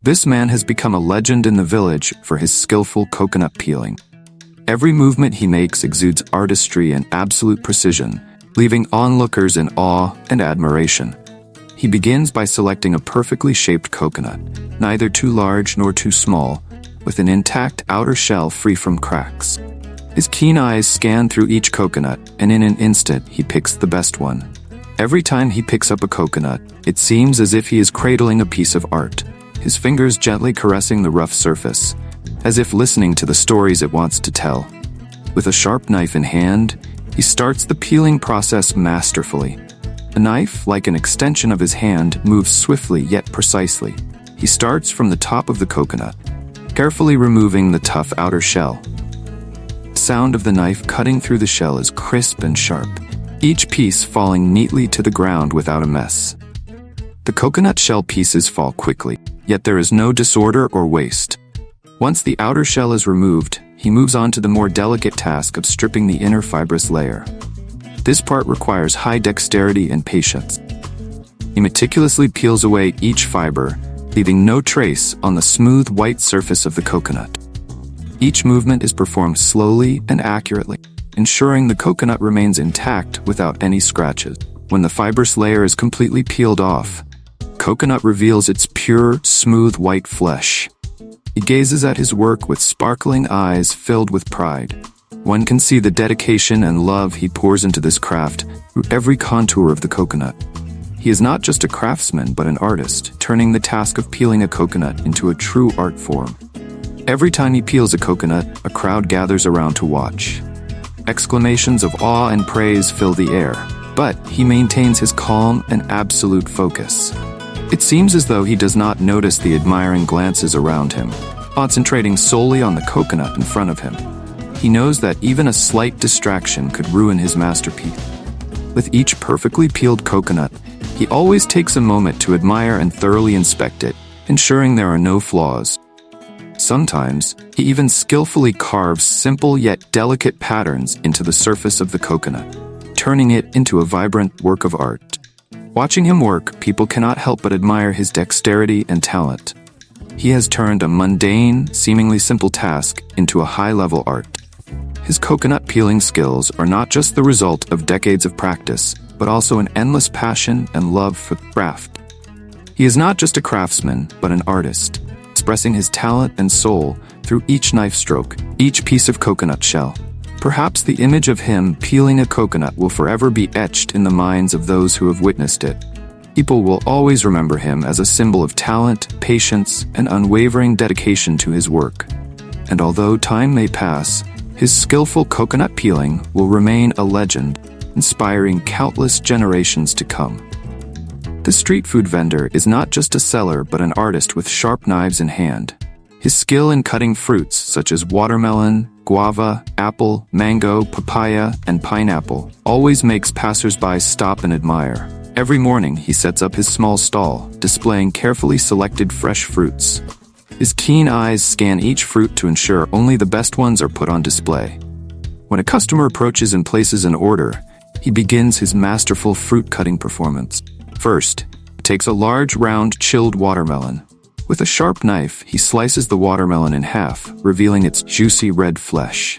This man has become a legend in the village for his skillful coconut peeling. Every movement he makes exudes artistry and absolute precision, leaving onlookers in awe and admiration. He begins by selecting a perfectly shaped coconut, neither too large nor too small, with an intact outer shell free from cracks. His keen eyes scan through each coconut, and in an instant he picks the best one. Every time he picks up a coconut, it seems as if he is cradling a piece of art, his fingers gently caressing the rough surface, as if listening to the stories it wants to tell. With a sharp knife in hand, he starts the peeling process masterfully. The knife, like an extension of his hand, moves swiftly yet precisely. He starts from the top of the coconut, carefully removing the tough outer shell. The sound of the knife cutting through the shell is crisp and sharp, each piece falling neatly to the ground without a mess. The coconut shell pieces fall quickly, yet there is no disorder or waste. Once the outer shell is removed, he moves on to the more delicate task of stripping the inner fibrous layer. This part requires high dexterity and patience. He meticulously peels away each fiber, leaving no trace on the smooth white surface of the coconut. Each movement is performed slowly and accurately, ensuring the coconut remains intact without any scratches. When the fibrous layer is completely peeled off, coconut reveals its pure, smooth white flesh. He gazes at his work with sparkling eyes filled with pride. One can see the dedication and love he pours into this craft through every contour of the coconut. He is not just a craftsman but an artist, turning the task of peeling a coconut into a true art form. Every time he peels a coconut, a crowd gathers around to watch. Exclamations of awe and praise fill the air, but he maintains his calm and absolute focus. It seems as though he does not notice the admiring glances around him, concentrating solely on the coconut in front of him. He knows that even a slight distraction could ruin his masterpiece. With each perfectly peeled coconut, he always takes a moment to admire and thoroughly inspect it, ensuring there are no flaws. Sometimes, he even skillfully carves simple yet delicate patterns into the surface of the coconut, turning it into a vibrant work of art. Watching him work, people cannot help but admire his dexterity and talent. He has turned a mundane, seemingly simple task into a high-level art. His coconut peeling skills are not just the result of decades of practice, but also an endless passion and love for the craft. He is not just a craftsman, but an artist, expressing his talent and soul through each knife stroke, each piece of coconut shell. Perhaps the image of him peeling a coconut will forever be etched in the minds of those who have witnessed it. People will always remember him as a symbol of talent, patience, and unwavering dedication to his work. And although time may pass, his skillful coconut peeling will remain a legend, inspiring countless generations to come. The street food vendor is not just a seller but an artist with sharp knives in hand. His skill in cutting fruits such as watermelon, guava, apple, mango, papaya, and pineapple always makes passers-by stop and admire. Every morning he sets up his small stall, displaying carefully selected fresh fruits. His keen eyes scan each fruit to ensure only the best ones are put on display. When a customer approaches and places an order, he begins his masterful fruit-cutting performance. First, he takes a large, round, chilled watermelon. With a sharp knife, he slices the watermelon in half, revealing its juicy red flesh.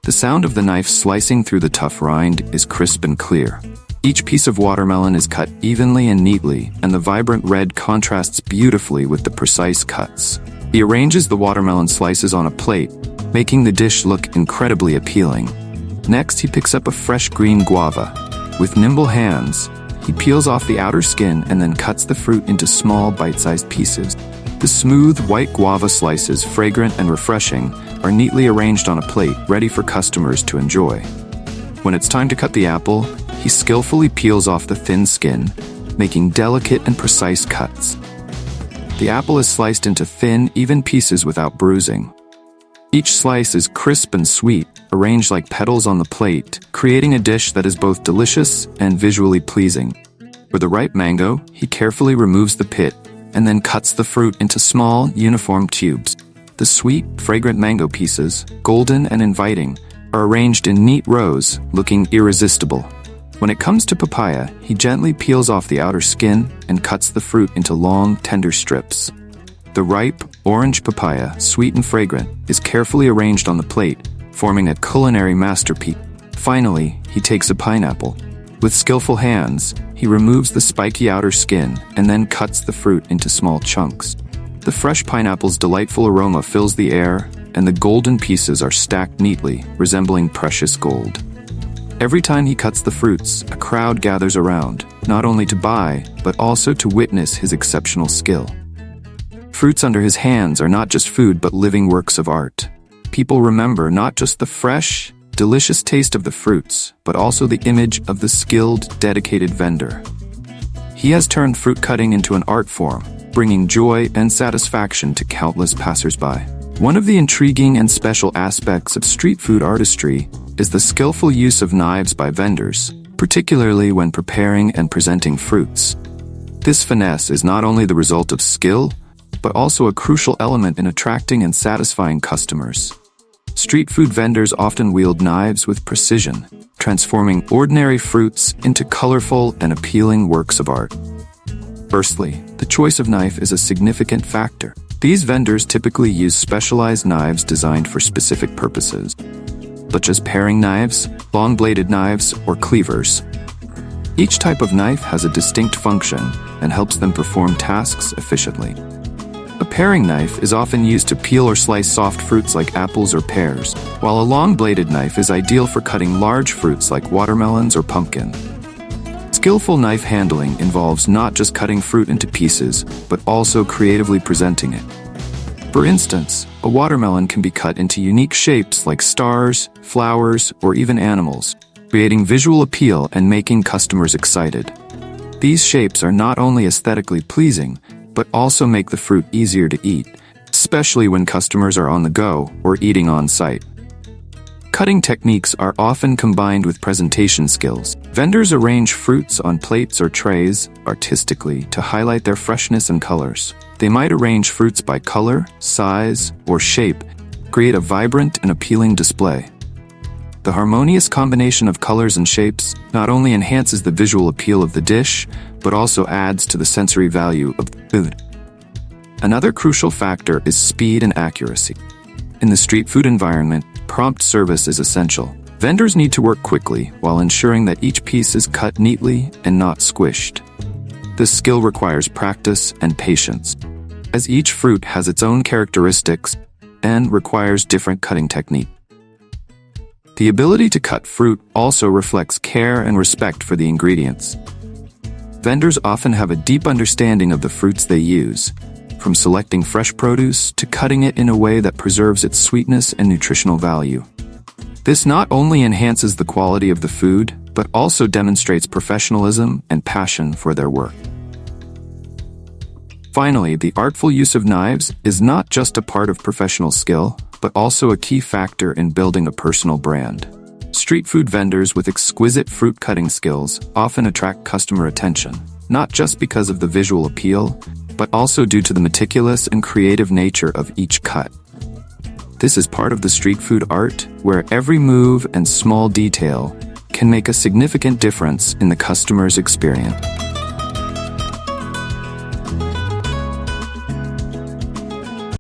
The sound of the knife slicing through the tough rind is crisp and clear. Each piece of watermelon is cut evenly and neatly, and the vibrant red contrasts beautifully with the precise cuts. He arranges the watermelon slices on a plate, making the dish look incredibly appealing. Next, he picks up a fresh green guava. With nimble hands, he peels off the outer skin and then cuts the fruit into small, bite-sized pieces. The smooth, white guava slices, fragrant and refreshing, are neatly arranged on a plate, ready for customers to enjoy. When it's time to cut the apple, he skillfully peels off the thin skin, making delicate and precise cuts. The apple is sliced into thin, even pieces without bruising. Each slice is crisp and sweet, arranged like petals on the plate, creating a dish that is both delicious and visually pleasing. For the ripe mango, he carefully removes the pit and then cuts the fruit into small, uniform tubes. The sweet, fragrant mango pieces, golden and inviting, are arranged in neat rows, looking irresistible. When it comes to papaya, he gently peels off the outer skin and cuts the fruit into long, tender strips. The ripe, orange papaya, sweet and fragrant, is carefully arranged on the plate, forming a culinary masterpiece. Finally, he takes a pineapple. With skillful hands, he removes the spiky outer skin and then cuts the fruit into small chunks. The fresh pineapple's delightful aroma fills the air, and the golden pieces are stacked neatly, resembling precious gold. Every time he cuts the fruits, a crowd gathers around, not only to buy, but also to witness his exceptional skill. Fruits under his hands are not just food but living works of art. People remember not just the fresh, delicious taste of the fruits, but also the image of the skilled, dedicated vendor. He has turned fruit cutting into an art form, bringing joy and satisfaction to countless passersby. One of the intriguing and special aspects of street food artistry is the skillful use of knives by vendors, particularly when preparing and presenting fruits. This finesse is not only the result of skill, but also a crucial element in attracting and satisfying customers. Street food vendors often wield knives with precision, transforming ordinary fruits into colorful and appealing works of art. Firstly, the choice of knife is a significant factor. These vendors typically use specialized knives designed for specific purposes, such as paring knives, long-bladed knives, or cleavers. Each type of knife has a distinct function and helps them perform tasks efficiently. A paring knife is often used to peel or slice soft fruits like apples or pears, while a long-bladed knife is ideal for cutting large fruits like watermelons or pumpkin. Skillful knife handling involves not just cutting fruit into pieces, but also creatively presenting it. For instance, a watermelon can be cut into unique shapes like stars, flowers, or even animals, creating visual appeal and making customers excited. These shapes are not only aesthetically pleasing, but also make the fruit easier to eat, especially when customers are on the go or eating on site. Cutting techniques are often combined with presentation skills. Vendors arrange fruits on plates or trays artistically to highlight their freshness and colors. They might arrange fruits by color, size, or shape, create a vibrant and appealing display. The harmonious combination of colors and shapes not only enhances the visual appeal of the dish, but also adds to the sensory value of the food. Another crucial factor is speed and accuracy. In the street food environment, prompt service is essential. Vendors need to work quickly while ensuring that each piece is cut neatly and not squished. This skill requires practice and patience, as each fruit has its own characteristics and requires different cutting techniques. The ability to cut fruit also reflects care and respect for the ingredients. Vendors often have a deep understanding of the fruits they use, from selecting fresh produce to cutting it in a way that preserves its sweetness and nutritional value. This not only enhances the quality of the food, but also demonstrates professionalism and passion for their work. Finally, the artful use of knives is not just a part of professional skill, but also a key factor in building a personal brand. Street food vendors with exquisite fruit cutting skills often attract customer attention, not just because of the visual appeal, but also due to the meticulous and creative nature of each cut. This is part of the street food art, where every move and small detail can make a significant difference in the customer's experience.